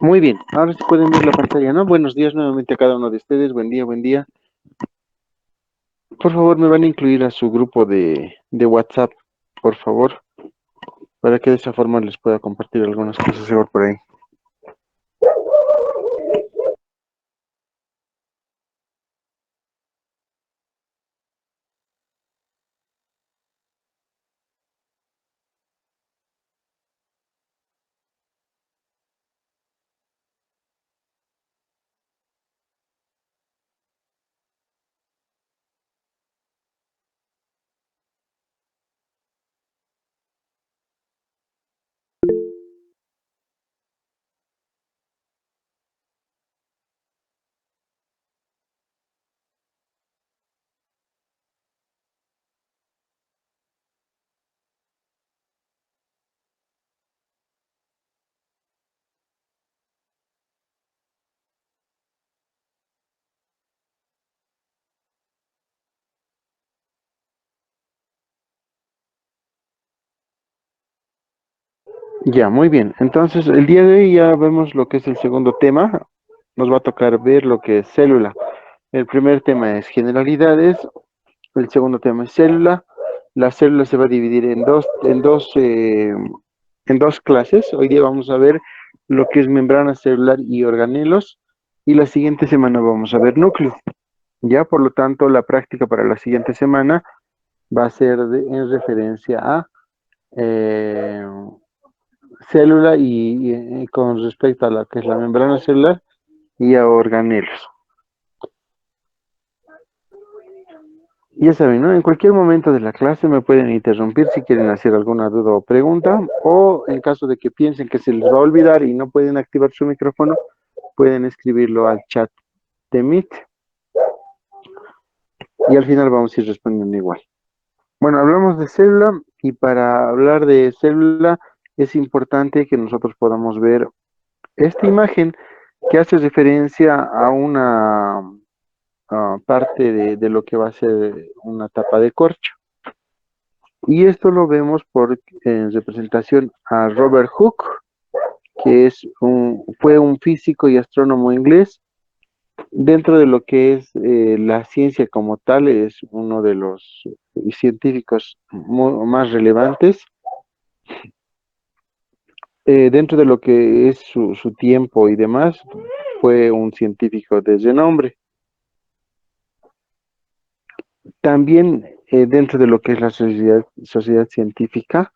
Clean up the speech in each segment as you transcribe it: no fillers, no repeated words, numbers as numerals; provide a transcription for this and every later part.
Muy bien, ahora sí pueden ver la pantalla, ¿no? Buenos días nuevamente a cada uno de ustedes. Buen día, buen día. Por favor, me van a incluir a su grupo de WhatsApp, por favor, para que de esa forma les pueda compartir algunas cosas por ahí. Ya, muy bien. Entonces, el día de hoy ya vemos lo que es el segundo tema. Nos va a tocar ver lo que es célula. El primer tema es generalidades. El segundo tema es célula. La célula se va a dividir en dos clases. Hoy día vamos a ver lo que es membrana celular y organelos. Y la siguiente semana vamos a ver núcleo. Ya, por lo tanto, la práctica para la siguiente semana va a ser en referencia a eh, célula y con respecto a lo que es la membrana celular y a organelos. Ya saben, ¿no? En cualquier momento de la clase me pueden interrumpir si quieren hacer alguna duda o pregunta, o en caso de que piensen que se les va a olvidar y no pueden activar su micrófono, pueden escribirlo al chat de Meet y al final vamos a ir respondiendo igual. Bueno, hablamos de célula y para hablar de célula es importante que nosotros podamos ver esta imagen que hace referencia a una parte de lo que va a ser una tapa de corcho. Y esto lo vemos por en representación a Robert Hooke, que fue un físico y astrónomo inglés. Dentro de lo que es la ciencia como tal, es uno de los científicos más relevantes. Dentro de lo que es su tiempo y demás, fue un científico de renombre. También dentro de lo que es la sociedad científica,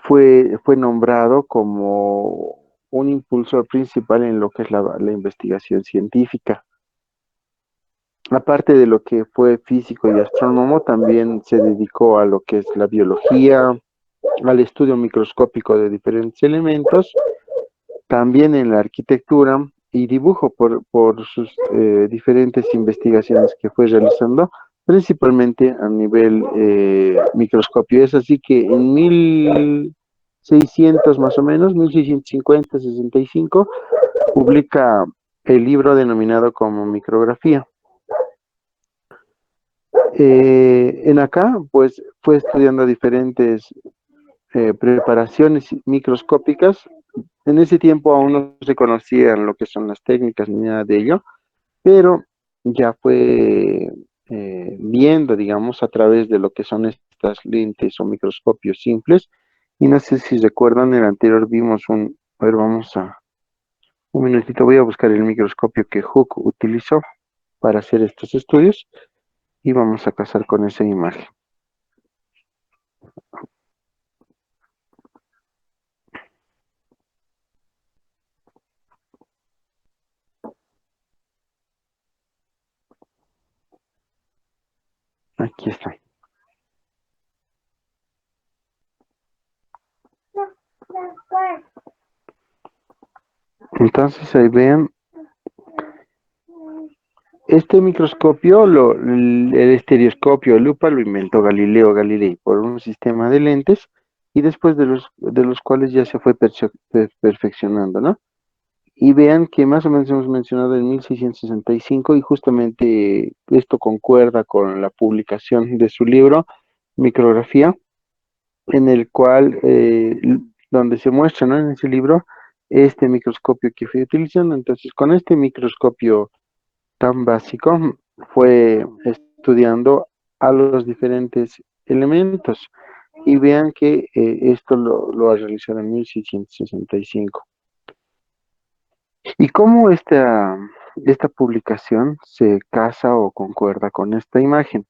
fue nombrado como un impulsor principal en lo que es la investigación científica. Aparte de lo que fue físico y astrónomo, también se dedicó a lo que es la biología, al estudio microscópico de diferentes elementos, también en la arquitectura y dibujo por sus diferentes investigaciones que fue realizando, principalmente a nivel microscopio. Es así que en 1600 más o menos, 1650, 65, publica el libro denominado como Micrografía. En acá, pues, fue estudiando diferentes preparaciones microscópicas. En ese tiempo aún no se conocían lo que son las técnicas ni nada de ello, pero ya fue viendo, digamos, a través de lo que son estas lentes o microscopios simples. Y no sé si recuerdan, en el anterior vimos a ver, un minutito, voy a buscar el microscopio que Hooke utilizó para hacer estos estudios y vamos a casar con esa imagen. Aquí está. Entonces ahí vean, este microscopio, el estereoscopio lupa lo inventó Galileo Galilei por un sistema de lentes y después de los cuales ya se fue perfeccionando, ¿no? Y vean que más o menos hemos mencionado en 1665 y justamente esto concuerda con la publicación de su libro Micrografía, en el cual, donde se muestra, ¿no? En ese libro este microscopio que fui utilizando. Entonces, con este microscopio tan básico, fue estudiando a los diferentes elementos. Y vean que esto lo ha realizado en 1665. ¿Y cómo esta publicación se casa o concuerda con esta imagen?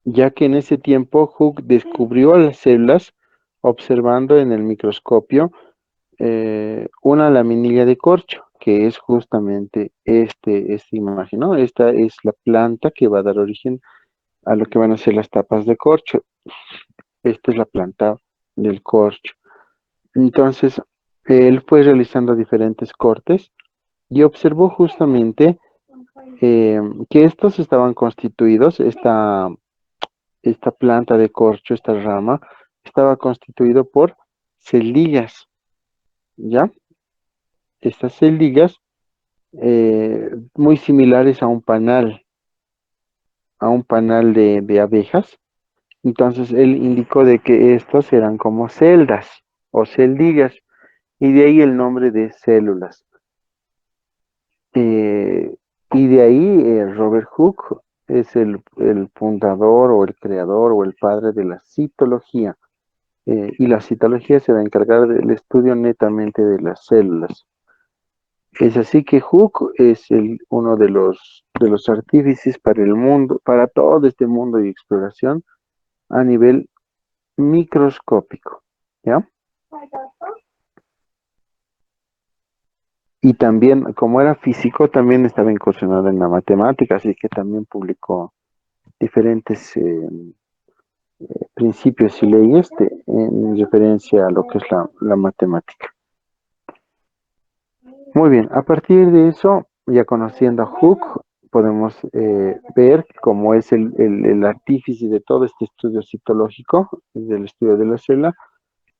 Ya que en ese tiempo Hooke descubrió las células observando en el microscopio una laminilla de corcho, que es justamente esta imagen, ¿no? Esta es la planta que va a dar origen a lo que van a ser las tapas de corcho. Esta es la planta del corcho. Entonces, él fue realizando diferentes cortes y observó justamente que estos estaban constituidos, esta planta de corcho, esta rama, estaba constituido por celillas, ¿ya? Estas celillas muy similares a un panal de abejas. Entonces él indicó de que estos eran como celdas o celdillas, y de ahí el nombre de células. Eh, y de ahí Robert Hooke es el fundador o el creador o el padre de la citología. Y la citología se va a encargar del estudio netamente de las células. Es así que Hooke es uno de los artífices para el mundo, para todo este mundo de exploración a nivel microscópico, ¿ya? Y también, como era físico, también estaba incursionado en la matemática, así que también publicó diferentes principios y leyes en referencia a lo que es la matemática. Muy bien, a partir de eso, ya conociendo a Hooke, podemos ver cómo es el artífice de todo este estudio citológico, del estudio de la célula,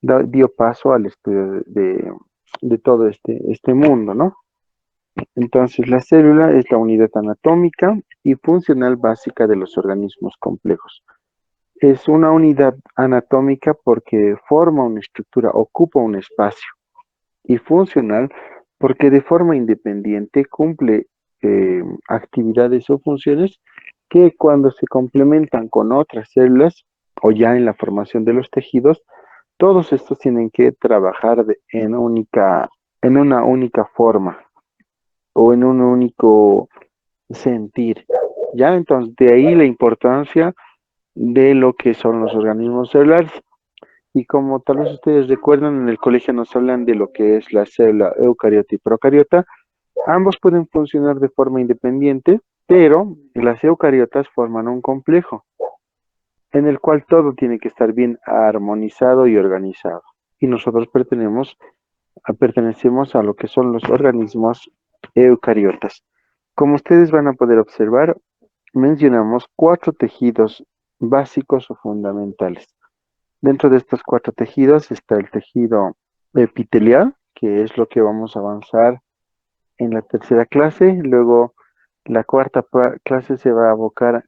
dio paso al estudio de todo este mundo, ¿no? Entonces, la célula es la unidad anatómica y funcional básica de los organismos complejos. Es una unidad anatómica porque forma una estructura, ocupa un espacio, y funcional porque de forma independiente cumple actividades o funciones que cuando se complementan con otras células o ya en la formación de los tejidos, todos estos tienen que trabajar en una única forma o en un único sentir. Ya, entonces, de ahí la importancia de lo que son los organismos celulares. Y como tal vez ustedes recuerdan, en el colegio nos hablan de lo que es la célula eucariota y procariota. Ambos pueden funcionar de forma independiente, pero las eucariotas forman un complejo en el cual todo tiene que estar bien armonizado y organizado. Y nosotros pertenecemos a lo que son los organismos eucariotas. Como ustedes van a poder observar, mencionamos cuatro tejidos básicos o fundamentales. Dentro de estos cuatro tejidos está el tejido epitelial, que es lo que vamos a avanzar en la tercera clase. Luego, la cuarta clase se va a abocar,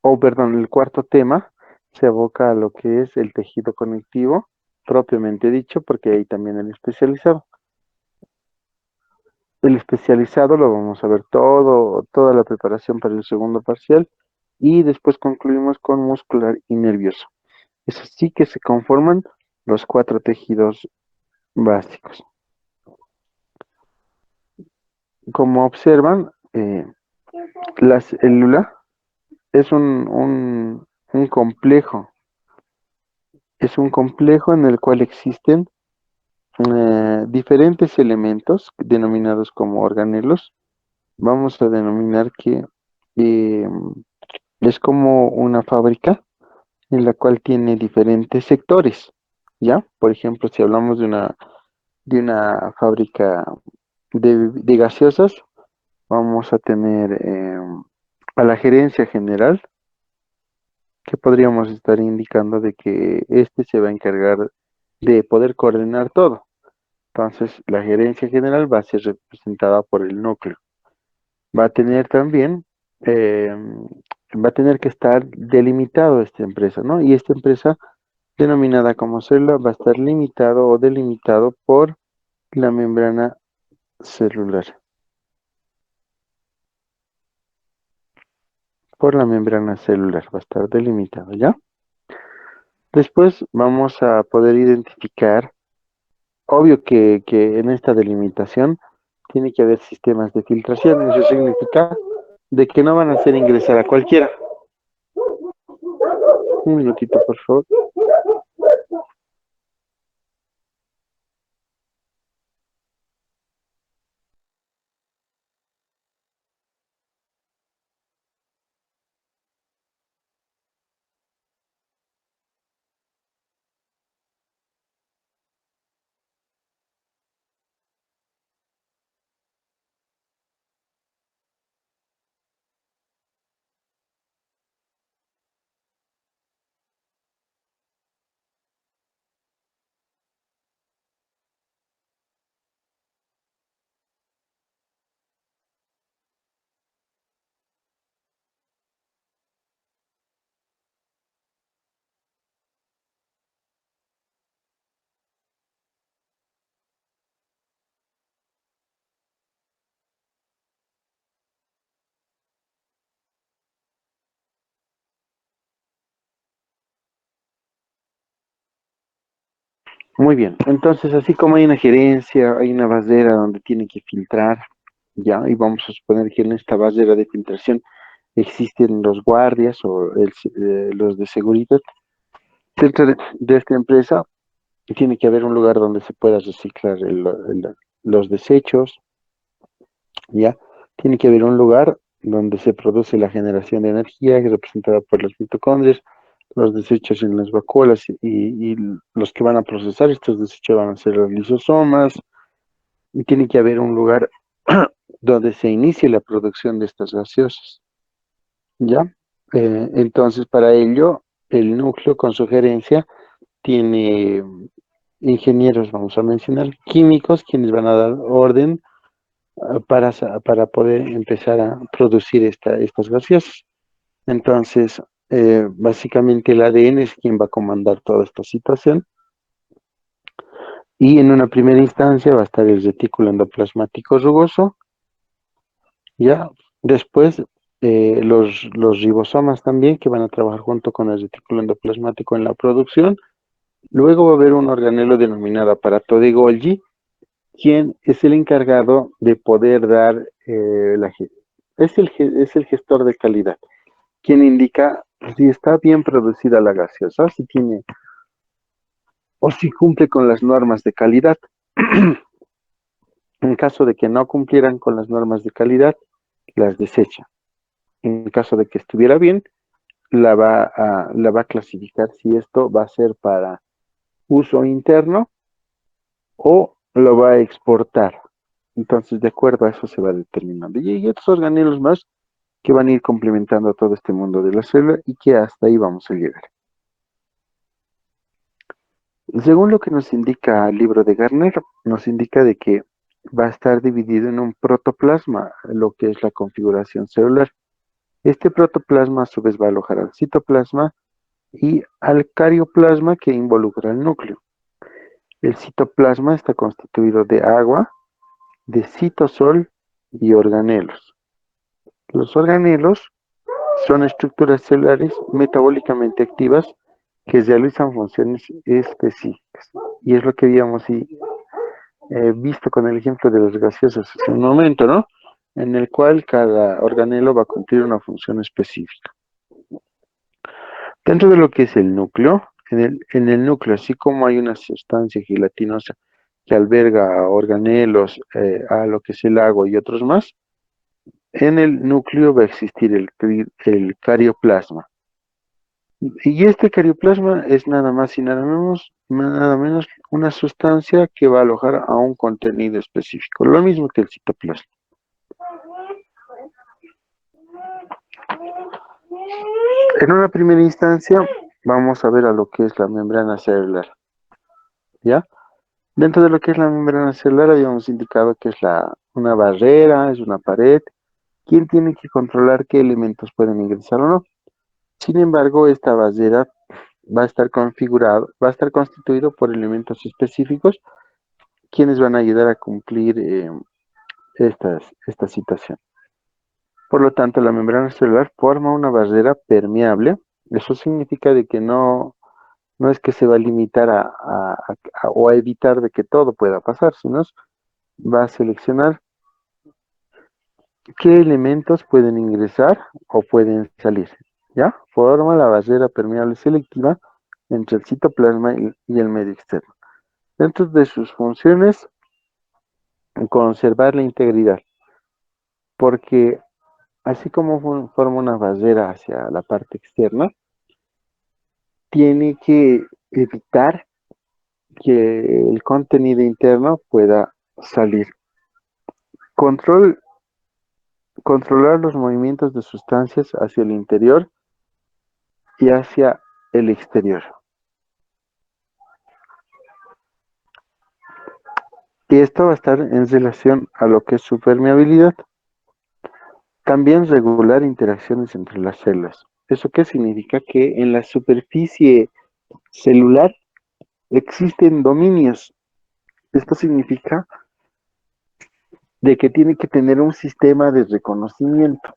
o perdón, el cuarto tema se aboca a lo que es el tejido conectivo, propiamente dicho, porque hay también el especializado. El especializado lo vamos a ver toda la preparación para el segundo parcial, y después concluimos con muscular y nervioso. Es así que se conforman los cuatro tejidos básicos. Como observan, la célula es un complejo, es un complejo en el cual existen diferentes elementos denominados como organelos. Vamos a denominar que eh, es como una fábrica en la cual tiene diferentes sectores, ¿ya? Por ejemplo, si hablamos de una fábrica de gaseosas, vamos a tener a la gerencia general, que podríamos estar indicando de que este se va a encargar de poder coordinar todo. Entonces, la gerencia general va a ser representada por el núcleo. Va a tener también, va a tener que estar delimitado esta empresa, ¿no? Y esta empresa denominada como célula va a estar limitado o delimitado por la membrana celular. Por la membrana celular va a estar delimitado, ¿ya? Después vamos a poder identificar, obvio que en esta delimitación tiene que haber sistemas de filtración. Eso significa de que no van a hacer ingresar a cualquiera. Un minutito, por favor. Muy bien. Entonces, así como hay una gerencia, hay una basera donde tiene que filtrar, ya, y vamos a suponer que en esta basera de filtración existen los guardias o los de seguridad. Dentro de esta empresa tiene que haber un lugar donde se pueda reciclar los desechos, ¿ya? Tiene que haber un lugar donde se produce la generación de energía, que es representada por las mitocondrias, los desechos en las vacuolas y los que van a procesar estos desechos van a ser los lisosomas, y tiene que haber un lugar donde se inicie la producción de estas gaseosas, ¿ya? Entonces, para ello, el núcleo con sugerencia tiene ingenieros, vamos a mencionar, químicos, quienes van a dar orden para poder empezar a producir estas gaseosas. Entonces, básicamente el ADN es quien va a comandar toda esta situación y en una primera instancia va a estar el retículo endoplasmático rugoso, ya después los ribosomas también que van a trabajar junto con el retículo endoplasmático en la producción. Luego va a haber un organelo denominado aparato de Golgi, quien es el encargado de poder dar es el gestor de calidad, quien indica si está bien producida la gaseosa, si tiene o si cumple con las normas de calidad. En caso de que no cumplieran con las normas de calidad, las desecha. En caso de que estuviera bien, la va a clasificar si esto va a ser para uso interno o lo va a exportar. Entonces, de acuerdo a eso se va determinando. Y hay otros organelos más que van a ir complementando todo este mundo de la célula y que hasta ahí vamos a llegar. Según lo que nos indica el libro de Garner, nos indica de que va a estar dividido en un protoplasma, lo que es la configuración celular. Este protoplasma a su vez va a alojar al citoplasma y al carioplasma que involucra el núcleo. El citoplasma está constituido de agua, de citosol y organelos. Los organelos son estructuras celulares metabólicamente activas que realizan funciones específicas. Y es lo que habíamos visto con el ejemplo de los gaseosos hace un momento, ¿no? En el cual cada organelo va a cumplir una función específica. Dentro de lo que es el núcleo, en el núcleo, así como hay una sustancia gelatinosa que alberga organelos, a lo que es el agua y otros más, en el núcleo va a existir el carioplasma. Y este carioplasma es nada menos una sustancia que va a alojar a un contenido específico, lo mismo que el citoplasma. En una primera instancia, vamos a ver a lo que es la membrana celular, ¿ya? Dentro de lo que es la membrana celular, habíamos indicado que es una barrera, es una pared. ¿Quién tiene que controlar qué elementos pueden ingresar o no? Sin embargo, esta barrera va a estar configurado, va a estar constituido por elementos específicos quienes van a ayudar a cumplir esta situación. Por lo tanto, la membrana celular forma una barrera permeable. Eso significa de que no es que se va a limitar o a evitar de que todo pueda pasar, sino va a seleccionar qué elementos pueden ingresar o pueden salir. ¿Ya? Forma la barrera permeable selectiva entre el citoplasma y el medio externo. Dentro de sus funciones, conservar la integridad, porque así como forma una barrera hacia la parte externa, tiene que evitar que el contenido interno pueda salir. Control, controlar los movimientos de sustancias hacia el interior y hacia el exterior. Y esto va a estar en relación a lo que es su permeabilidad. También regular interacciones entre las células. ¿Eso qué significa? Que en la superficie celular existen dominios. Esto significa de que tiene que tener un sistema de reconocimiento,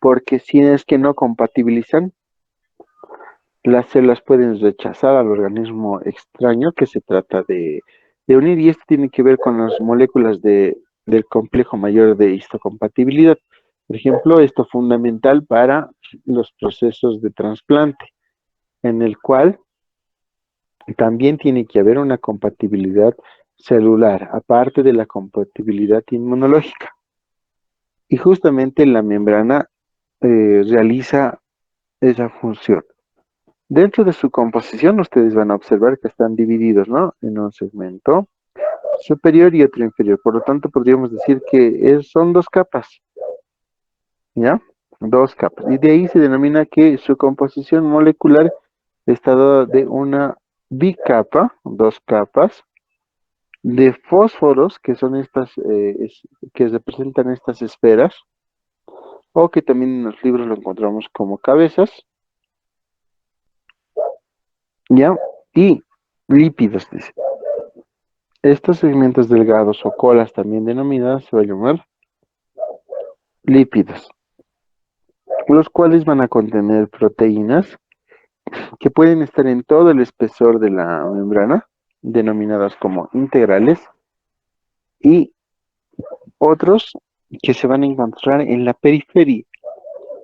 porque si es que no compatibilizan, las células pueden rechazar al organismo extraño que se trata de unir, y esto tiene que ver con las moléculas del complejo mayor de histocompatibilidad. Por ejemplo, esto es fundamental para los procesos de trasplante, en el cual también tiene que haber una compatibilidad celular, aparte de la compatibilidad inmunológica. Y justamente la membrana realiza esa función. Dentro de su composición, ustedes van a observar que están divididos, ¿no? En un segmento superior y otro inferior. Por lo tanto, podríamos decir que son dos capas, ¿ya? Dos capas. Y de ahí se denomina que su composición molecular está dada de una bicapa, dos capas, de fósforos, que son que representan estas esferas, o que también en los libros lo encontramos como cabezas, ¿ya? Y lípidos, dice. Estos segmentos delgados o colas también denominadas se va a llamar lípidos, los cuales van a contener proteínas que pueden estar en todo el espesor de la membrana, denominadas como integrales, y otros que se van a encontrar en la periferia,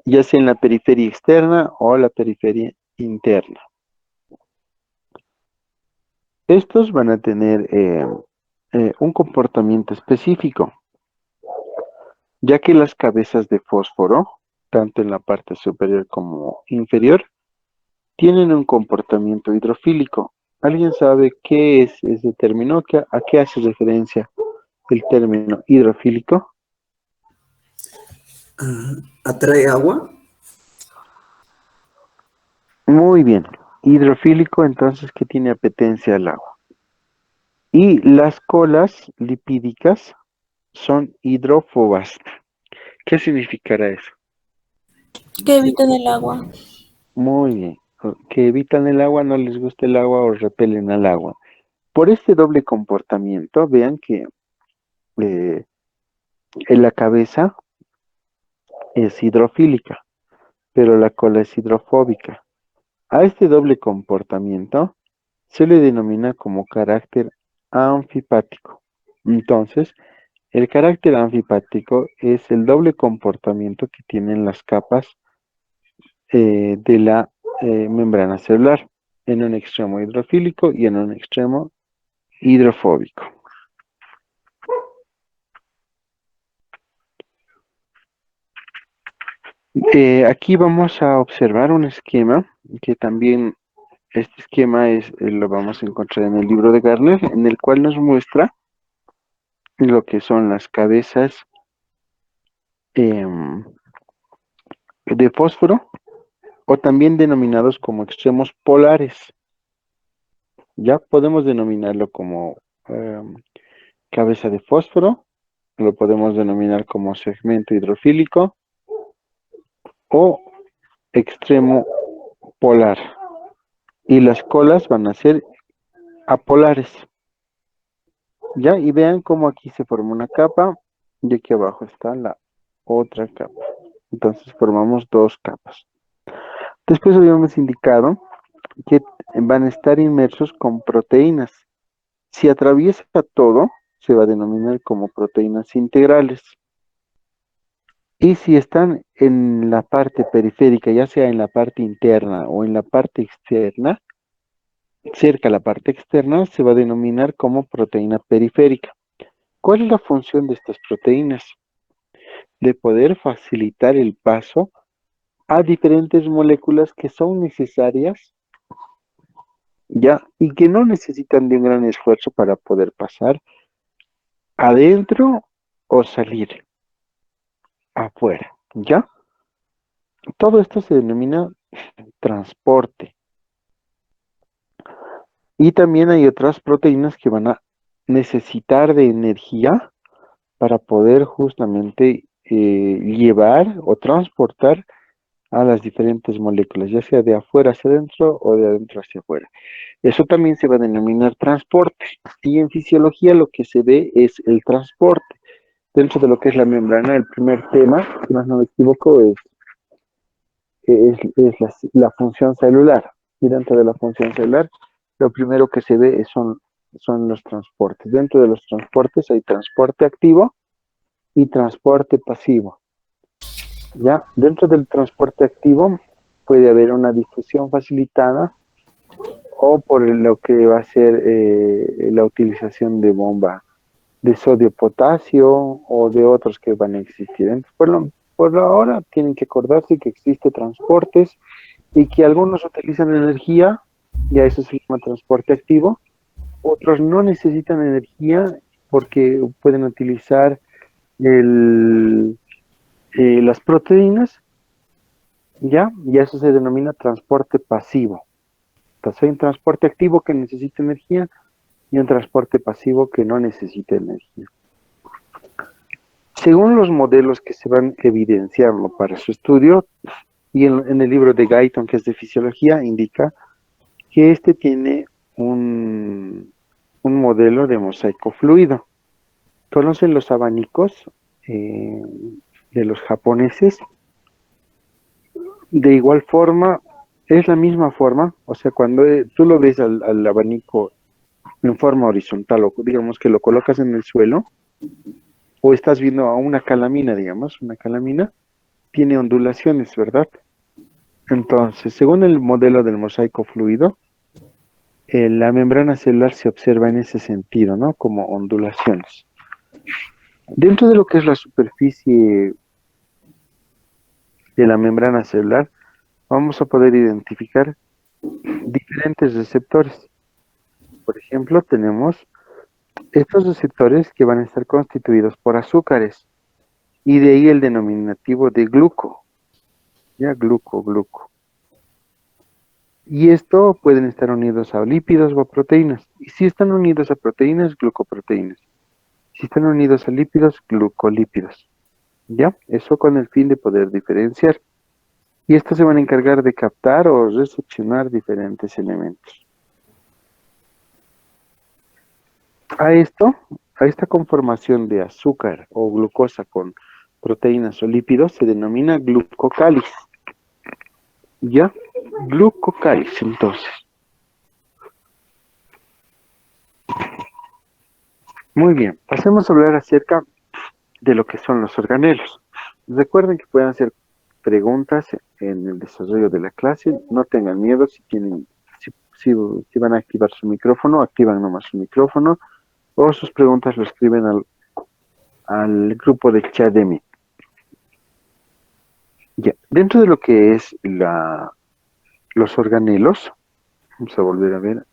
ya sea en la periferia externa o la periferia interna. Estos van a tener un comportamiento específico, ya que las cabezas de fósforo, tanto en la parte superior como inferior, tienen un comportamiento hidrofílico. ¿Alguien sabe qué es ese término? ¿A qué hace referencia el término hidrofílico? ¿Atrae agua? Muy bien. Hidrofílico, entonces, que tiene apetencia al agua. Y las colas lipídicas son hidrófobas. ¿Qué significará eso? Que evitan el agua. Muy bien. Que evitan el agua, no les gusta el agua o repelen al agua. Por este doble comportamiento, vean que en la cabeza es hidrofílica, pero la cola es hidrofóbica. A este doble comportamiento se le denomina como carácter anfipático. Entonces, el carácter anfipático es el doble comportamiento que tienen las capas de la membrana celular, en un extremo hidrofílico y en un extremo hidrofóbico. Aquí vamos a observar un esquema que también, este esquema lo vamos a encontrar en el libro de Garner, en el cual nos muestra lo que son las cabezas em, de fósforo, o también denominados como extremos polares. Ya podemos denominarlo como cabeza de fósforo, lo podemos denominar como segmento hidrofílico o extremo polar y las colas van a ser apolares. Ya, y vean cómo aquí se forma una capa y aquí abajo está la otra capa. Entonces formamos dos capas. Después habíamos indicado que van a estar inmersos con proteínas. Si atraviesa todo, se va a denominar como proteínas integrales. Y si están en la parte periférica, ya sea en la parte interna o en la parte externa, cerca a la parte externa, se va a denominar como proteína periférica. ¿Cuál es la función de estas proteínas? De poder facilitar el paso a diferentes moléculas que son necesarias, ya, y que no necesitan de un gran esfuerzo para poder pasar adentro o salir afuera, ¿ya? Todo esto se denomina transporte. Y también hay otras proteínas que van a necesitar de energía para poder justamente llevar o transportar a las diferentes moléculas, ya sea de afuera hacia adentro o de adentro hacia afuera. Eso también se va a denominar transporte. Y en fisiología lo que se ve es el transporte. Dentro de lo que es la membrana, el primer tema, si más no me equivoco, es la función celular. Y dentro de la función celular, lo primero que se ve son los transportes. Dentro de los transportes hay transporte activo y transporte pasivo. Ya, dentro del transporte activo puede haber una difusión facilitada o por lo que va a ser la utilización de bomba de sodio-potasio o de otros que van a existir. Entonces, por ahora tienen que acordarse que existe transportes y que algunos utilizan energía, ya eso se llama transporte activo, otros no necesitan energía porque pueden utilizar las proteínas, y eso se denomina transporte pasivo. Entonces hay un transporte activo que necesita energía y un transporte pasivo que no necesita energía. Según los modelos que se van evidenciando para su estudio, y en el libro de Guyton, que es de fisiología, indica que este tiene un modelo de mosaico fluido. ¿Conocen los abanicos de los japoneses? De igual forma, es la misma forma, o sea, cuando tú lo ves al abanico en forma horizontal, o digamos que lo colocas en el suelo, o estás viendo a una calamina, digamos, una calamina, tiene ondulaciones, ¿verdad? Entonces, según el modelo del mosaico fluido, la membrana celular se observa en ese sentido, ¿no? Como ondulaciones. Dentro de lo que es la superficie de la membrana celular, vamos a poder identificar diferentes receptores. Por ejemplo, tenemos estos receptores que van a estar constituidos por azúcares, y de ahí el denominativo de gluco, ya gluco. Y esto pueden estar unidos a lípidos o a proteínas. Y si están unidos a proteínas, glucoproteínas. Si están unidos a lípidos, glucolípidos. ¿Ya? Eso con el fin de poder diferenciar. Y estos se van a encargar de captar o recepcionar diferentes elementos. A esta conformación de azúcar o glucosa con proteínas o lípidos se denomina glucocáliz. ¿Ya? Glucocáliz, entonces. Muy bien, pasemos a hablar acerca de lo que son los organelos. Recuerden que pueden hacer preguntas en el desarrollo de la clase. No tengan miedo si van a activar su micrófono, activan nomás su micrófono, o sus preguntas lo escriben al grupo de chat de Meet. Ya, dentro de lo que es los organelos, vamos a volver a ver.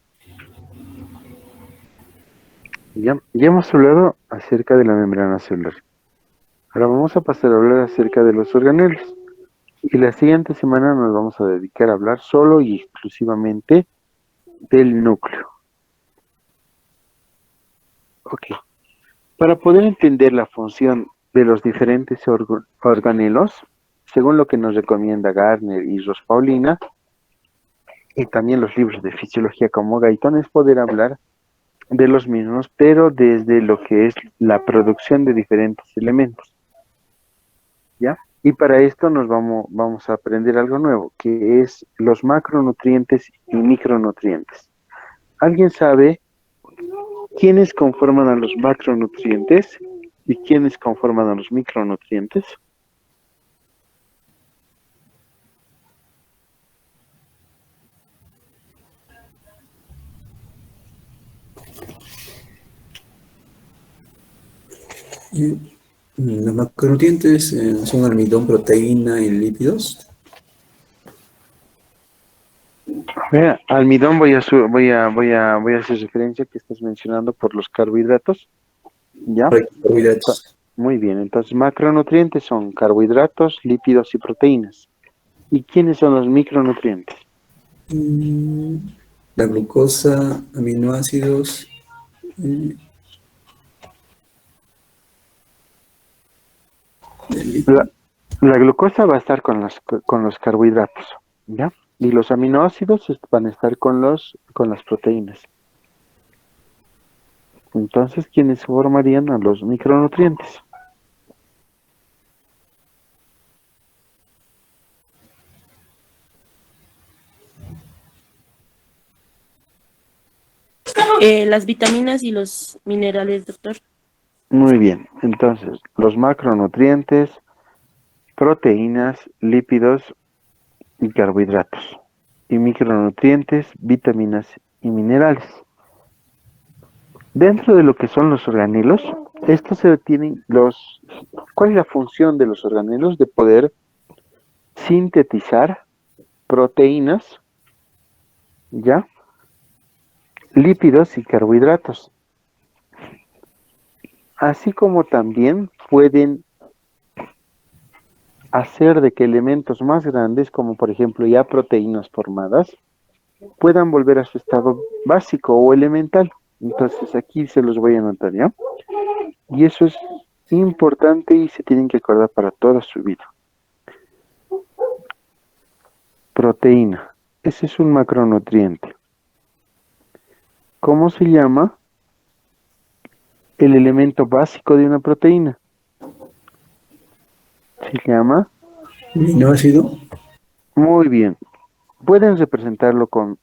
Ya hemos hablado acerca de la membrana celular. Ahora vamos a pasar a hablar acerca de los organelos. Y la siguiente semana nos vamos a dedicar a hablar solo y exclusivamente del núcleo. Ok. Para poder entender la función de los diferentes organelos, según lo que nos recomienda Gardner y Ros Paulina, y también los libros de fisiología como Gaitón es poder hablar de los mismos, pero desde lo que es la producción de diferentes elementos, ¿ya? Y para esto vamos a aprender algo nuevo, que es los macronutrientes y micronutrientes. ¿Alguien sabe quiénes conforman a los macronutrientes y quiénes conforman a los micronutrientes? Y, los macronutrientes son almidón, proteína y lípidos. Vea, almidón voy a hacer referencia que estás mencionando por los carbohidratos, ¿ya? Carbohidratos. Muy bien, entonces macronutrientes son carbohidratos, lípidos y proteínas. ¿Y quiénes son los micronutrientes? Mm, La glucosa, aminoácidos. mm, La, la glucosa va a estar con los carbohidratos, ¿ya? Y los aminoácidos van a estar con las proteínas. Entonces, ¿quiénes formarían a los micronutrientes? Las vitaminas y los minerales, doctor. Muy bien, entonces, los macronutrientes, proteínas, lípidos y carbohidratos. Y micronutrientes, vitaminas y minerales. Dentro de lo que son los organelos, estos se tienen ¿cuál es la función de los organelos? De poder sintetizar proteínas, ¿ya? Lípidos y carbohidratos. Así como también pueden hacer de que elementos más grandes, como por ejemplo ya proteínas formadas, puedan volver a su estado básico o elemental. Entonces aquí se los voy a anotar, ¿ya? Y eso es importante y se tienen que acordar para toda su vida. Proteína. Ese es un macronutriente. ¿Cómo se llama el elemento básico de una proteína? Se llama, Aminoácido. muy bien, pueden representarlo con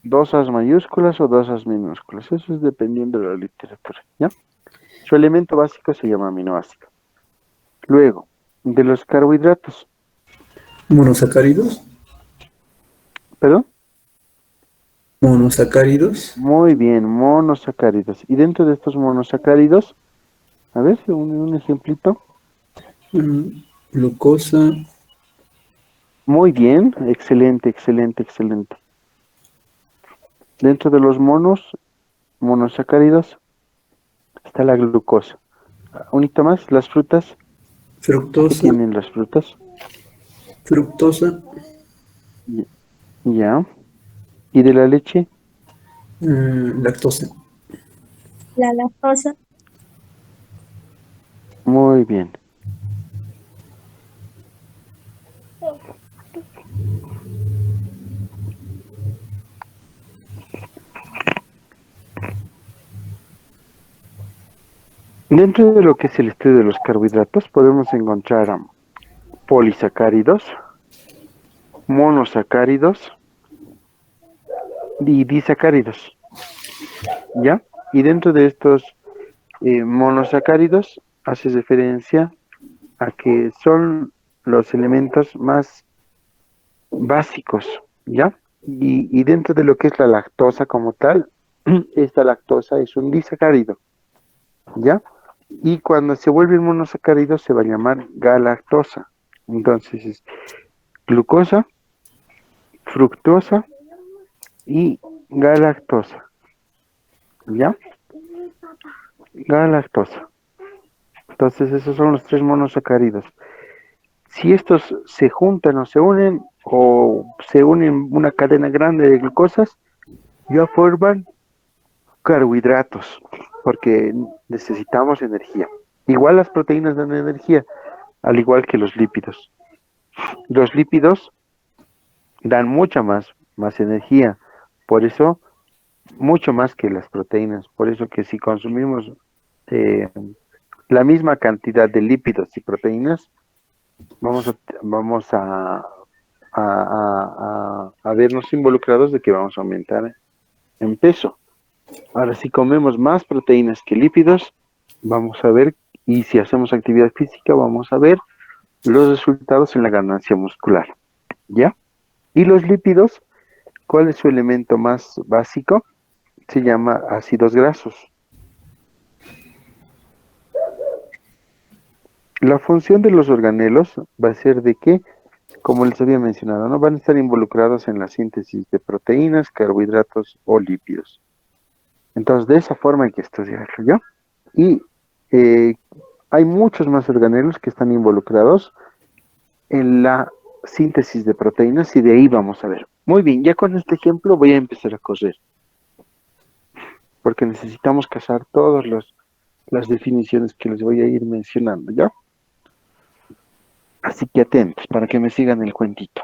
dos As mayúsculas o dos As minúsculas. Eso es dependiendo de la literatura, ¿ya? Su elemento básico se llama aminoácido. Luego, de los carbohidratos, Monosacáridos. ¿perdón? Monosacáridos. Muy bien, monosacáridos. Y dentro de estos monosacáridos, a ver, un ejemplito. Glucosa. Muy bien, excelente, excelente, excelente. Dentro de los monosacáridos, está la glucosa. Un hito más, las frutas. ¿Qué Fructosa. tienen las frutas? Fructosa. Ya. ¿Y de la leche? Lactosa. La lactosa. Muy bien. Dentro de lo que es el estudio de los carbohidratos, podemos encontrar polisacáridos, monosacáridos y disacáridos, ¿ya? Y dentro de estos monosacáridos hace referencia a que son los elementos más básicos, ¿ya? Y dentro de lo que es la lactosa como tal, esta lactosa es un disacárido, ¿ya? Y cuando se vuelve un monosacárido se va a llamar galactosa. Entonces es glucosa, fructosa y galactosa, ¿ya? Galactosa. Entonces esos son los tres monosacáridos. Si estos se juntan o se unen una cadena grande de glucosas, ya forman carbohidratos, porque necesitamos energía. Igual las proteínas dan energía, al igual que los lípidos. Los lípidos dan mucha más energía. Por eso, mucho más que las proteínas. Por eso que si consumimos eh, la misma cantidad de lípidos y proteínas, vamos a vernos involucrados de que vamos a aumentar en peso. Ahora, si comemos más proteínas que lípidos, vamos a ver, y si hacemos actividad física, vamos a ver los resultados en la ganancia muscular, ¿ya? Y los lípidos, ¿cuál es su elemento más básico? Se llama ácidos grasos. La función de los organelos va a ser de que, como les había mencionado, ¿no? Van a estar involucrados en la síntesis de proteínas, carbohidratos o lípidos. Entonces, de esa forma hay que estudiarlo, ¿ya? Y eh, hay muchos más organelos que están involucrados en la síntesis de proteínas y de ahí vamos a ver. Muy bien, ya con este ejemplo voy a empezar a correr, porque necesitamos cazar todas las definiciones que les voy a ir mencionando, ¿ya? Así que atentos para que me sigan el cuentito.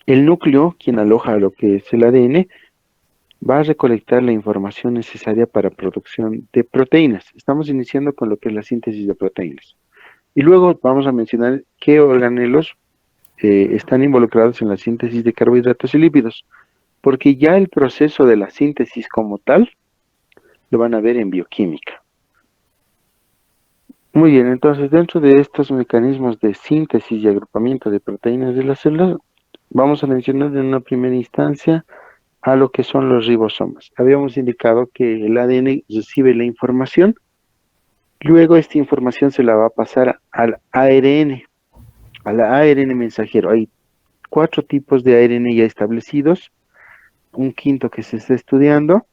El núcleo, quien aloja lo que es el ADN, va a recolectar la información necesaria para producción de proteínas. Estamos iniciando con lo que es la síntesis de proteínas. Y luego vamos a mencionar qué organelos están involucrados en la síntesis de carbohidratos y lípidos, porque ya el proceso de la síntesis como tal lo van a ver en bioquímica. Muy bien, entonces dentro de estos mecanismos de síntesis y agrupamiento de proteínas de las células, vamos a mencionar en una primera instancia a lo que son los ribosomas. Habíamos indicado que el ADN recibe la información, luego esta información se la va a pasar al ARN, al ARN mensajero. Hay 4 tipos de ARN ya establecidos, un quinto que se está estudiando,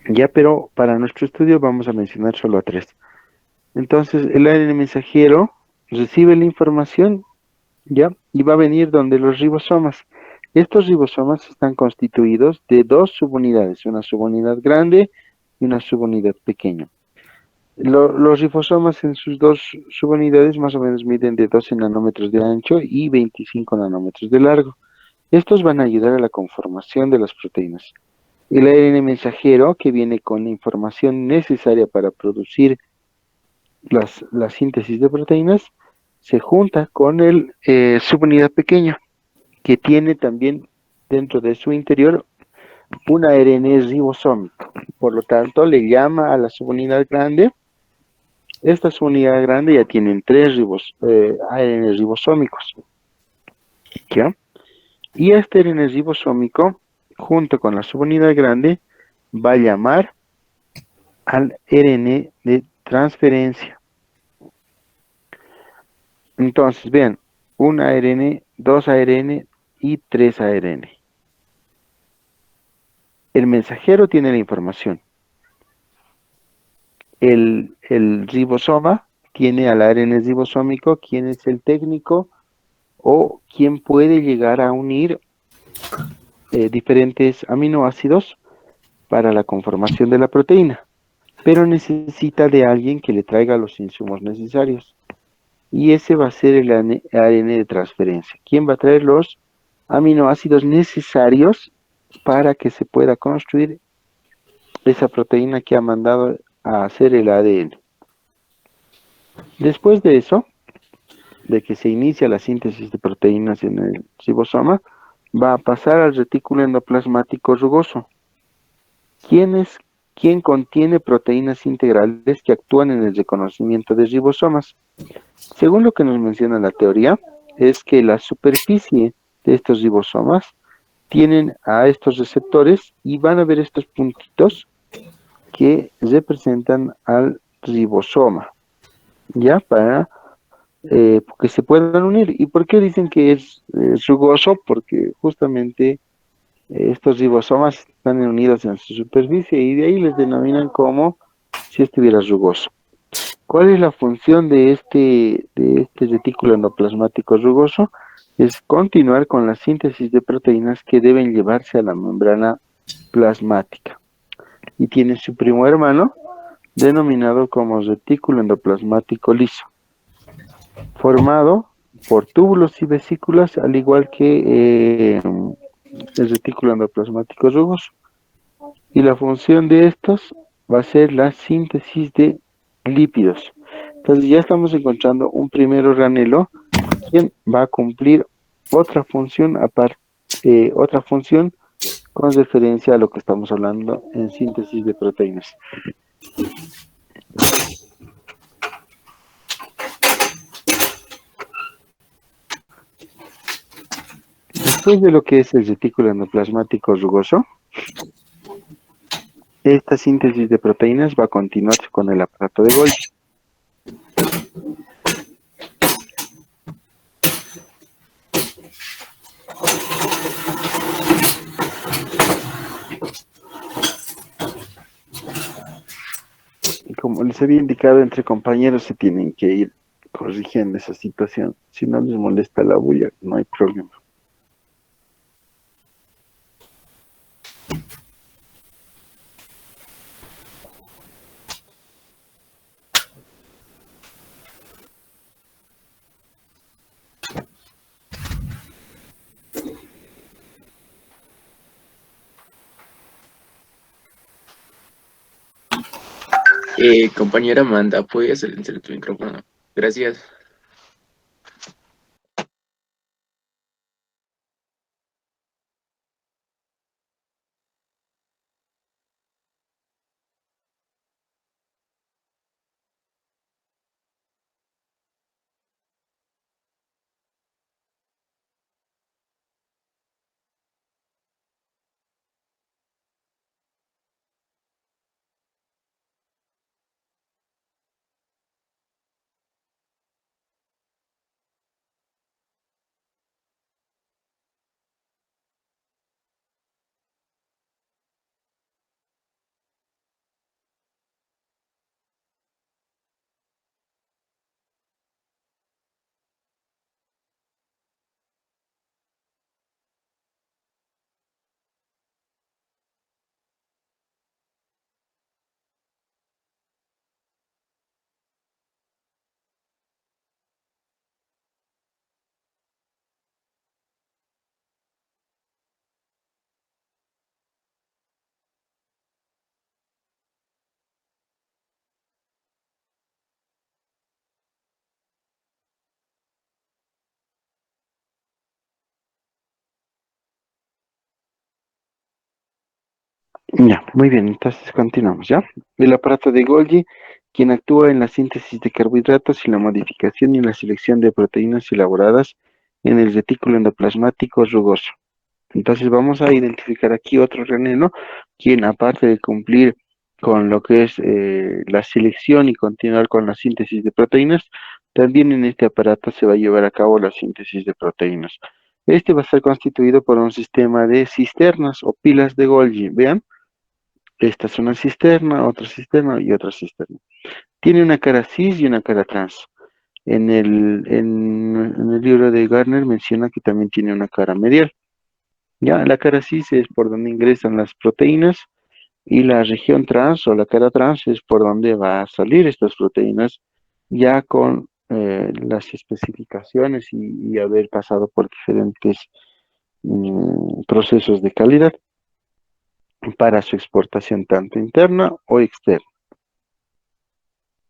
ya, pero para nuestro estudio vamos a mencionar solo a 3. Entonces, el ARN mensajero recibe la información, ya, y va a venir donde los ribosomas. Estos ribosomas están constituidos de 2 subunidades, una subunidad grande y una subunidad pequeña. Los ribosomas en sus 2 subunidades más o menos miden de 12 nanómetros de ancho y 25 nanómetros de largo. Estos van a ayudar a la conformación de las proteínas. El ARN mensajero, que viene con la información necesaria para producir la síntesis de proteínas, se junta con el subunidad pequeña, que tiene también dentro de su interior un ARN ribosómico. Por lo tanto, le llama a la subunidad grande. Esta subunidad grande ya tienen 3 ARN ribosómicos, ¿ya? Y este ARN ribosómico, junto con la subunidad grande, va a llamar al ARN de transferencia. Entonces, vean, un ARN, 2 ARN y 3 ARN. El mensajero tiene la información. El ribosoma tiene al ARN ribosómico, quien es el técnico o quien puede llegar a unir diferentes aminoácidos para la conformación de la proteína, pero necesita de alguien que le traiga los insumos necesarios. Y ese va a ser el ARN de transferencia. ¿Quién va a traer los aminoácidos necesarios para que se pueda construir esa proteína que ha mandado a hacer el ADN? Después de eso, de que se inicia la síntesis de proteínas en el ribosoma, va a pasar al retículo endoplasmático rugoso. ¿Quién contiene proteínas integrales que actúan en el reconocimiento de ribosomas? Según lo que nos menciona la teoría, es que la superficie de estos ribosomas tienen a estos receptores y van a ver estos puntitos que representan al ribosoma, ya para que se puedan unir. ¿Y por qué dicen que es rugoso? Porque justamente estos ribosomas están unidos en su superficie y de ahí les denominan como si estuviera rugoso. ¿Cuál es la función de este retículo endoplasmático rugoso? Es continuar con la síntesis de proteínas que deben llevarse a la membrana plasmática. Y tiene su primo hermano, denominado como retículo endoplasmático liso, formado por túbulos y vesículas, al igual que el retículo endoplasmático rugoso. Y la función de estos va a ser la síntesis de lípidos. Entonces ya estamos encontrando un primer organelo quien va a cumplir otra función aparte, otra función con referencia a lo que estamos hablando en síntesis de proteínas. Después de lo que es el retículo endoplasmático rugoso, esta síntesis de proteínas va a continuarse con el aparato de Golgi. Y como les había indicado, entre compañeros se tienen que ir corrigiendo esa situación. Si no les molesta la bulla, no hay problema. Compañera Amanda, ¿puedes silenciar tu micrófono? Gracias. Ya, muy bien, entonces continuamos, ¿ya? El aparato de Golgi, quien actúa en la síntesis de carbohidratos y la modificación y la selección de proteínas elaboradas en el retículo endoplasmático rugoso. Entonces vamos a identificar aquí otro organelo, quien aparte de cumplir con lo que es la selección y continuar con la síntesis de proteínas, también en este aparato se va a llevar a cabo la síntesis de proteínas. Este va a estar constituido por un sistema de cisternas o pilas de Golgi. Vean, esta es una cisterna y otra cisterna. Tiene una cara cis y una cara trans. En el libro de Garner menciona que también tiene una cara medial. Ya, la cara cis es por donde ingresan las proteínas y la región trans o la cara trans es por donde va a salir estas proteínas, ya con las especificaciones y haber pasado por diferentes procesos de calidad para su exportación tanto interna o externa.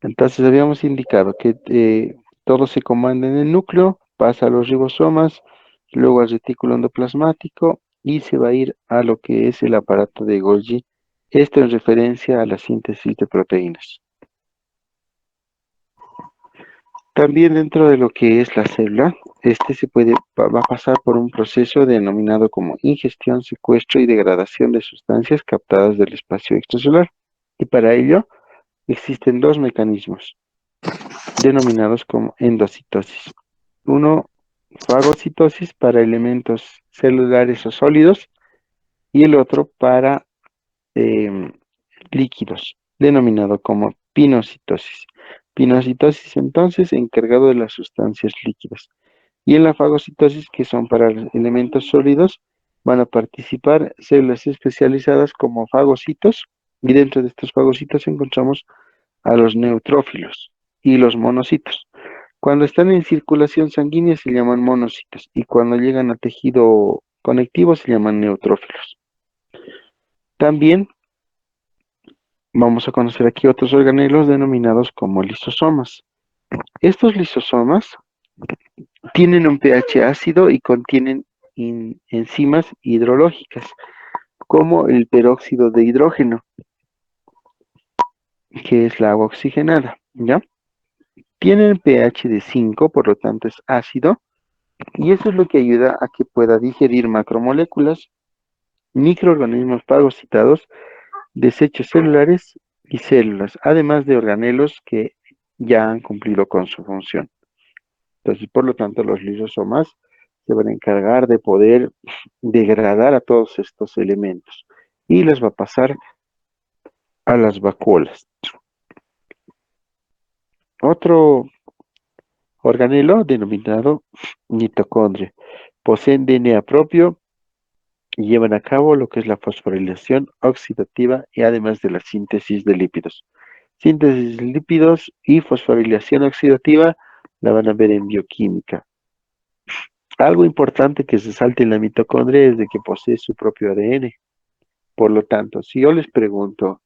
Entonces habíamos indicado que todo se comanda en el núcleo, pasa a los ribosomas, luego al retículo endoplasmático y se va a ir a lo que es el aparato de Golgi. Esto en referencia a la síntesis de proteínas. También dentro de lo que es la célula, va a pasar por un proceso denominado como ingestión, secuestro y degradación de sustancias captadas del espacio extracelular. Y para ello existen dos mecanismos denominados como endocitosis. Uno, fagocitosis para elementos celulares o sólidos y el otro para em, líquidos, denominado como pinocitosis. Pinocitosis entonces encargado de las sustancias líquidas. Y en la fagocitosis, que son para elementos sólidos, van a participar células especializadas como fagocitos y dentro de estos fagocitos encontramos a los neutrófilos y los monocitos. Cuando están en circulación sanguínea se llaman monocitos y cuando llegan a tejido conectivo se llaman neutrófilos. También vamos a conocer aquí otros organelos denominados como lisosomas. Estos lisosomas tienen un pH ácido y contienen enzimas hidrológicas, como el peróxido de hidrógeno, que es la agua oxigenada, ¿ya? Tienen pH de 5, por lo tanto es ácido, y eso es lo que ayuda a que pueda digerir macromoléculas, microorganismos fagocitados, desechos celulares y células, además de organelos que ya han cumplido con su función. Entonces, por lo tanto, los lisosomas se van a encargar de poder degradar a todos estos elementos y les va a pasar a las vacuolas. Otro organelo denominado mitocondria. Poseen DNA propio y llevan a cabo lo que es la fosforilación oxidativa y además de la síntesis de lípidos. Síntesis de lípidos y fosforilación oxidativa la van a ver en bioquímica. Algo importante que se salte en la mitocondria es de que posee su propio ADN. Por lo tanto, si yo les pregunto,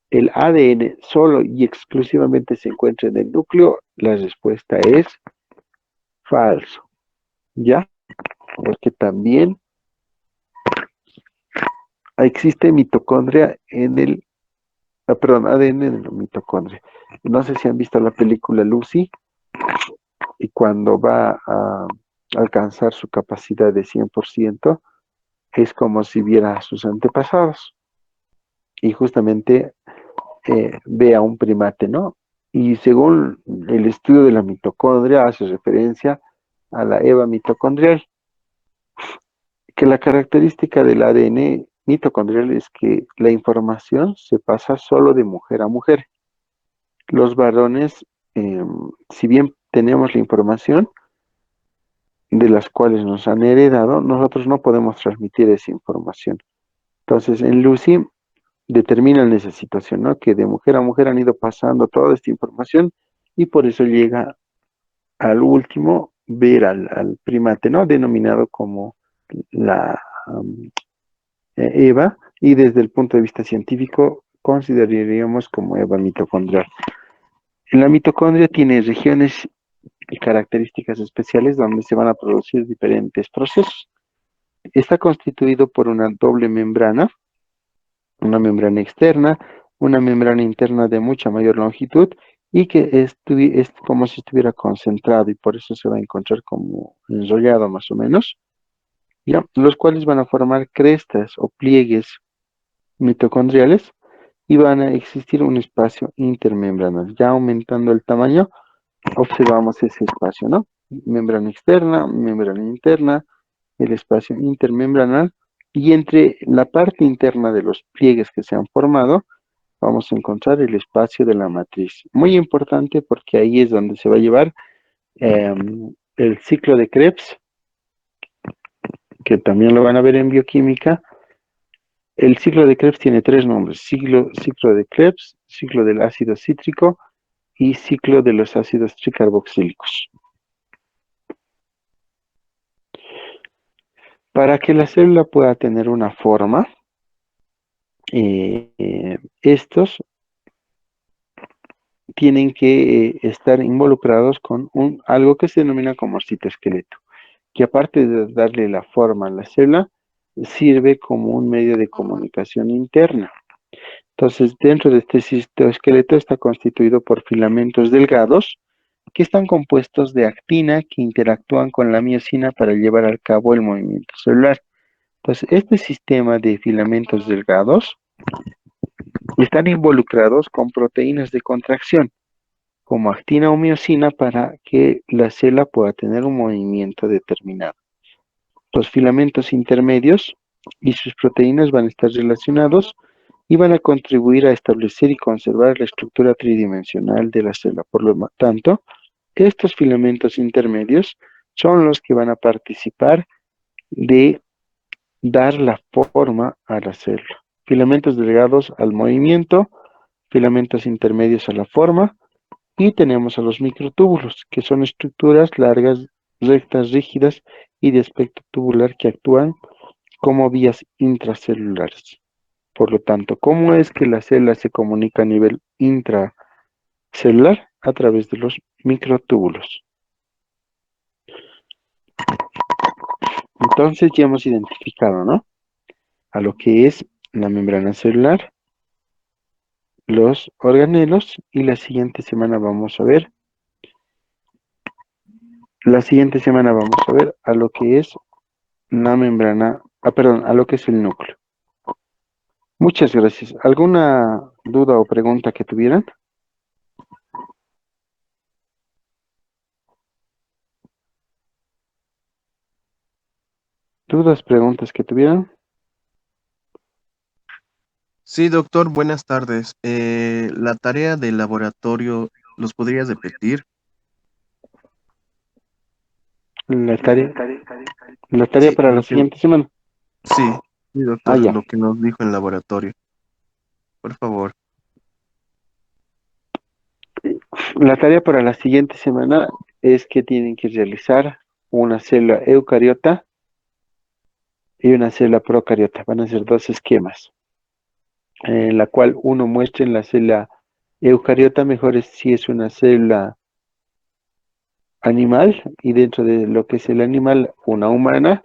¿el ADN solo y exclusivamente se encuentra en el núcleo? La respuesta es falso, ¿ya? Porque también existe mitocondria en el, perdón, ADN en la mitocondria. No sé si han visto la película Lucy y cuando va a alcanzar su capacidad de 100%, es como si viera a sus antepasados y justamente ve a un primate, ¿no? Y según el estudio de la mitocondria hace referencia a la Eva mitocondrial, que la característica del ADN mitocondrial es que la información se pasa solo de mujer a mujer. Los varones, si bien tenemos la información de las cuales nos han heredado, nosotros no podemos transmitir esa información. Entonces, en Lucy determinan esa situación, ¿no? Que de mujer a mujer han ido pasando toda esta información y por eso llega al último ver al primate, ¿no? Denominado como la Eva, y desde el punto de vista científico consideraríamos como Eva mitocondrial. La mitocondria tiene regiones y características especiales donde se van a producir diferentes procesos. Está constituido por una doble membrana, una membrana externa, una membrana interna de mucha mayor longitud y que es como si estuviera concentrado y por eso se va a encontrar como enrollado más o menos, ¿ya? Los cuales van a formar crestas o pliegues mitocondriales y van a existir un espacio intermembranal. Ya aumentando el tamaño, observamos ese espacio, ¿no? Membrana externa, membrana interna, el espacio intermembranal y entre la parte interna de los pliegues que se han formado, vamos a encontrar el espacio de la matriz. Muy importante porque ahí es donde se va a llevar el ciclo de Krebs, que también lo van a ver en bioquímica. El ciclo de Krebs tiene tres nombres: ciclo de Krebs, ciclo del ácido cítrico y ciclo de los ácidos tricarboxílicos. Para que la célula pueda tener una forma, estos tienen que estar involucrados con algo que se denomina como citoesqueleto, que aparte de darle la forma a la célula, sirve como un medio de comunicación interna. Entonces, dentro de este citoesqueleto está constituido por filamentos delgados que están compuestos de actina que interactúan con la miosina para llevar a cabo el movimiento celular. Entonces, este sistema de filamentos delgados están involucrados con proteínas de contracción, como actina o miosina, para que la célula pueda tener un movimiento determinado. Los filamentos intermedios y sus proteínas van a estar relacionados y van a contribuir a establecer y conservar la estructura tridimensional de la célula. Por lo tanto, estos filamentos intermedios son los que van a participar de dar la forma a la célula. Filamentos delgados al movimiento, filamentos intermedios a la forma Y tenemos a los microtúbulos, que son estructuras largas, rectas, rígidas y de aspecto tubular que actúan como vías intracelulares. Por lo tanto, ¿cómo es que la célula se comunica a nivel intracelular? A través de los microtúbulos. Entonces ya hemos identificado, ¿no? A lo que es la membrana celular, los organelos, y la siguiente semana vamos a ver a lo que es la membrana, perdón, a lo que es el núcleo. Muchas gracias. ¿Alguna duda o pregunta que tuvieran? ¿Dudas, preguntas que tuvieran? Sí, doctor, buenas tardes. La tarea del laboratorio, ¿los podrías repetir? La tarea, la tarea Sí, para la siguiente semana. sí, sí, Ah, doctor, ya. lo que nos dijo en laboratorio, por favor. La tarea para la siguiente semana es que tienen que realizar una célula eucariota y una célula procariota. Van a ser dos esquemas, en la cual uno muestre en la célula eucariota mejor es si es una célula animal, y dentro de lo que es el animal, una humana,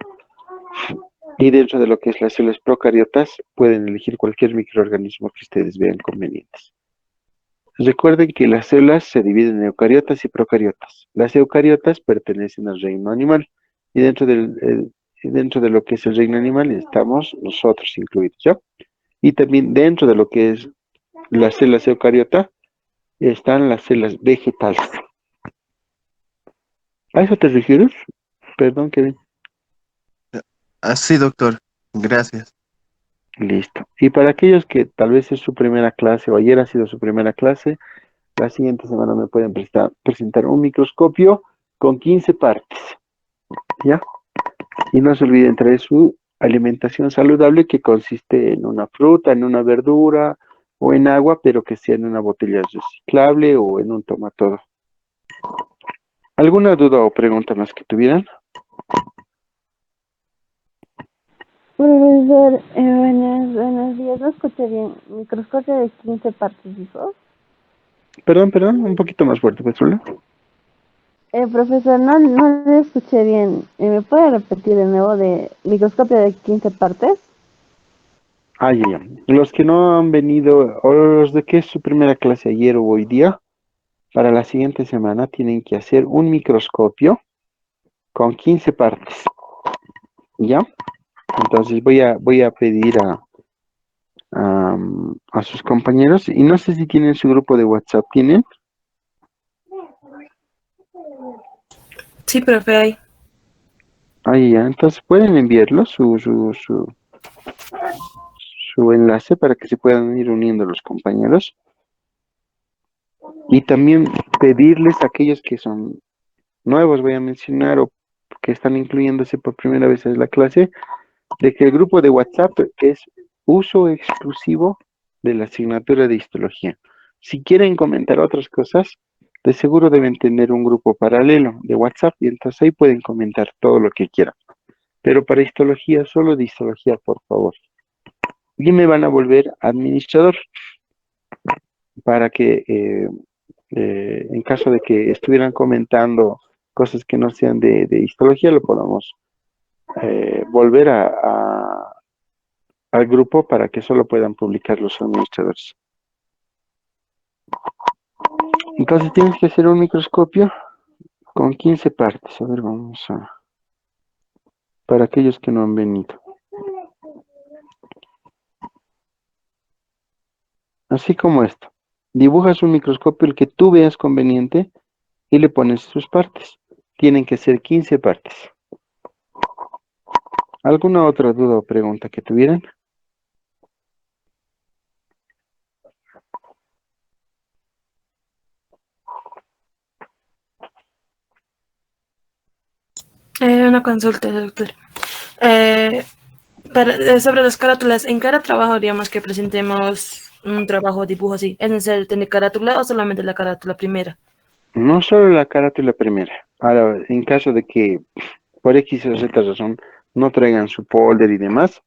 y dentro de lo que es las células procariotas, pueden elegir cualquier microorganismo que ustedes vean convenientes. Recuerden que las células se dividen en eucariotas y procariotas. Las eucariotas pertenecen al reino animal, y dentro de lo que es el reino animal estamos nosotros incluidos, ¿ya? Y también dentro de lo que es las células eucariota están las células vegetales. ¿A eso te refieres? Perdón, Kevin. Ah, sí, doctor, gracias. Listo. Y para aquellos que tal vez es su primera clase o ayer ha sido su primera clase, la siguiente semana me pueden presentar un microscopio con 15 partes, ¿ya? Y no se olviden traer su alimentación saludable, que consiste en una fruta, en una verdura o en agua, pero que sea en una botella reciclable o en un tomatodo. ¿Alguna duda o pregunta más que tuvieran? Profesor, buenos días, no escuché bien. Microscopio de 15 partes, dijo. Perdón, un poquito más fuerte, pues, ¿no? Profesor, no le escuché bien. ¿Me puede repetir de nuevo de microscopio de 15 partes? Ah, ya. Los que no han venido, o los de que es su primera clase ayer o hoy día, para la siguiente semana tienen que hacer un microscopio con 15 partes, ¿ya? Entonces voy a pedir a sus compañeros, y no sé si tienen su grupo de WhatsApp. ¿Tienen? Sí, profe, hay. Ahí ya, entonces pueden enviarlo, su enlace, para que se puedan ir uniendo los compañeros. Y también pedirles a aquellos que son nuevos, voy a mencionar, o que están incluyéndose por primera vez en la clase, de que el grupo de WhatsApp es uso exclusivo de la asignatura de histología. Si quieren comentar otras cosas, de seguro deben tener un grupo paralelo de WhatsApp, y entonces ahí pueden comentar todo lo que quieran. Pero para histología, solo de histología, por favor. Y me van a volver administrador para que en caso de que estuvieran comentando cosas que no sean de histología, lo podamos volver al grupo para que solo puedan publicar los administradores. Entonces tienes que hacer un microscopio con 15 partes. A ver, para aquellos que no han venido. Así como esto. Dibujas un microscopio el que tú veas conveniente y le pones sus partes. Tienen que ser 15 partes. ¿Alguna otra duda o pregunta que tuvieran? Una consulta, doctor. Sobre las carátulas, ¿en cada trabajo, digamos, que presentemos un trabajo, dibujo así. ¿Es necesario tener carátula o solamente la carátula primera? No solo la carátula primera. Ahora, en caso de que por X o Z razón no traigan su folder y demás,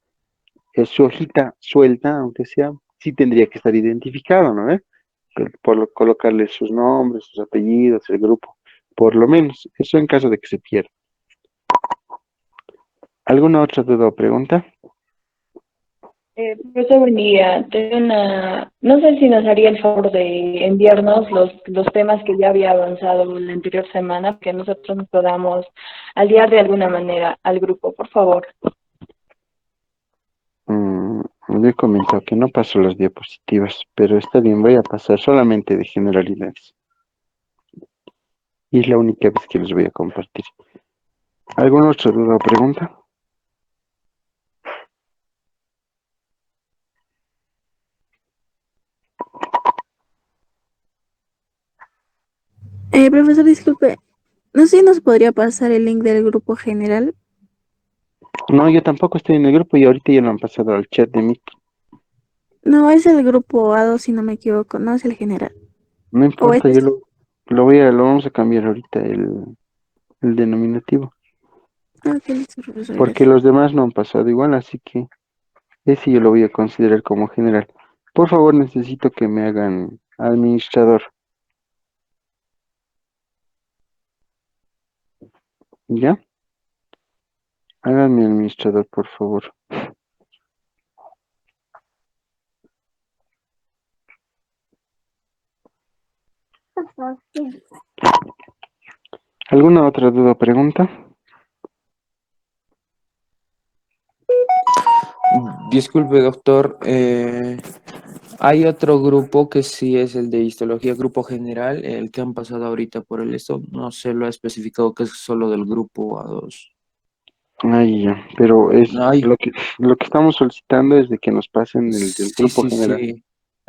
su hojita suelta, aunque sea, sí tendría que estar identificado, ¿no? Colocarle sus nombres, sus apellidos, el grupo, por lo menos. Eso en caso de que se pierda. ¿Alguna otra duda o pregunta? Profesor Bonilla, tengo una... No sé si nos haría el favor de enviarnos los temas que ya había avanzado la anterior semana, que nosotros nos podamos aliar de alguna manera al grupo, por favor. Le he comentado que no paso las diapositivas, pero está bien, voy a pasar solamente de generalidades. Y es la única vez que les voy a compartir. ¿Alguna otra duda o pregunta? Profesor, disculpe, no sé si nos podría pasar el link del grupo general. No, yo tampoco estoy en el grupo y ahorita ya lo han pasado al chat de Meet. No, es el grupo A2 si no me equivoco, no es el general. No O importa, este yo es... lo vamos a cambiar ahorita el denominativo. Ah, ok, listo, profesor, Porque gracias. los demás no han pasado igual, así que ese yo lo voy a considerar como general. Por favor, necesito que me hagan administrador. ¿Ya? Háganme administrador, por favor. ¿Alguna otra duda o pregunta? Disculpe, doctor. Hay otro grupo que sí es el de histología, grupo general, el que han pasado ahorita por el esto. No se lo ha especificado que es solo del grupo A2. Ay, ya, pero es Ay, lo que estamos solicitando es de que nos pasen el del sí, grupo sí, general.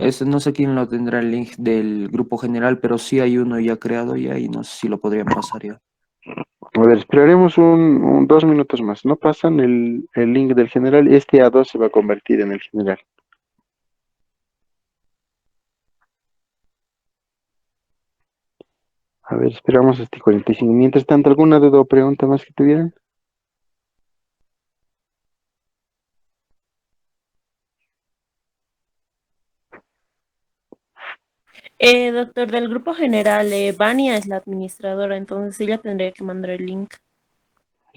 sí. No sé quién lo tendrá el link del grupo general, pero sí hay uno ya creado ya y no sé si lo podrían pasar ya. A ver, esperaremos 2 minutos más. No pasan el link del general. Este A2 se va a convertir en el general. A ver, esperamos hasta 45. Mientras tanto, ¿alguna duda o pregunta más que tuvieran? Doctor, del grupo general, Vania es la administradora, entonces ella tendría que mandar el link.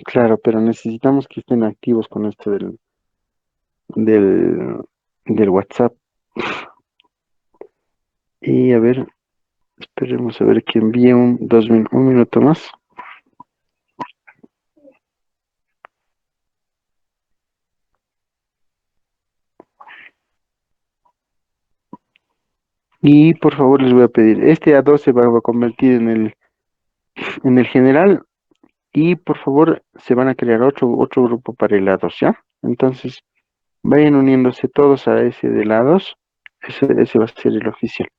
Claro, pero necesitamos que estén activos con esto del, del WhatsApp. Y a ver, esperemos a ver que envíe un minuto más. Y por favor les voy a pedir, este A2 se va a convertir en el general y por favor se van a crear otro grupo para el A2, ¿ya? Entonces vayan uniéndose todos a ese del A2, ese va a ser el oficial.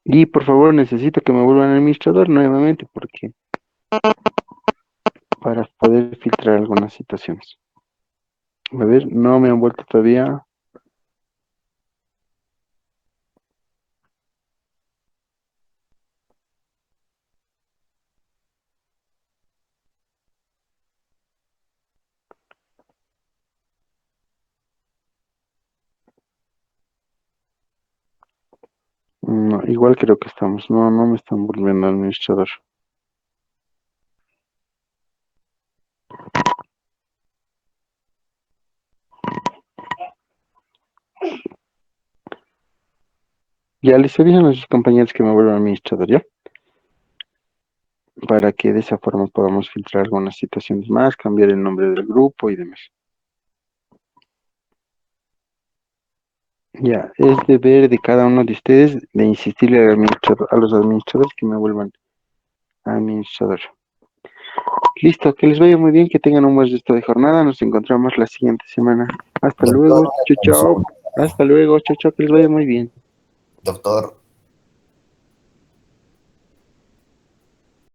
Y por favor necesito que me vuelvan administrador nuevamente porque para poder filtrar algunas situaciones. A ver, no me han vuelto todavía. No, igual creo que estamos. No, no me están volviendo administrador. Ya les avisan a sus compañeros que me vuelvan administrador, ¿ya? Para que de esa forma podamos filtrar algunas situaciones más, cambiar el nombre del grupo y demás. Ya, es deber de cada uno de ustedes de insistirle a los administradores que me vuelvan administrador. Listo, que les vaya muy bien, que tengan un buen resto de jornada. Nos encontramos la siguiente semana. Hasta luego, Doctor, chao, chao. Hasta luego, chao, chao, que les vaya muy bien. doctor,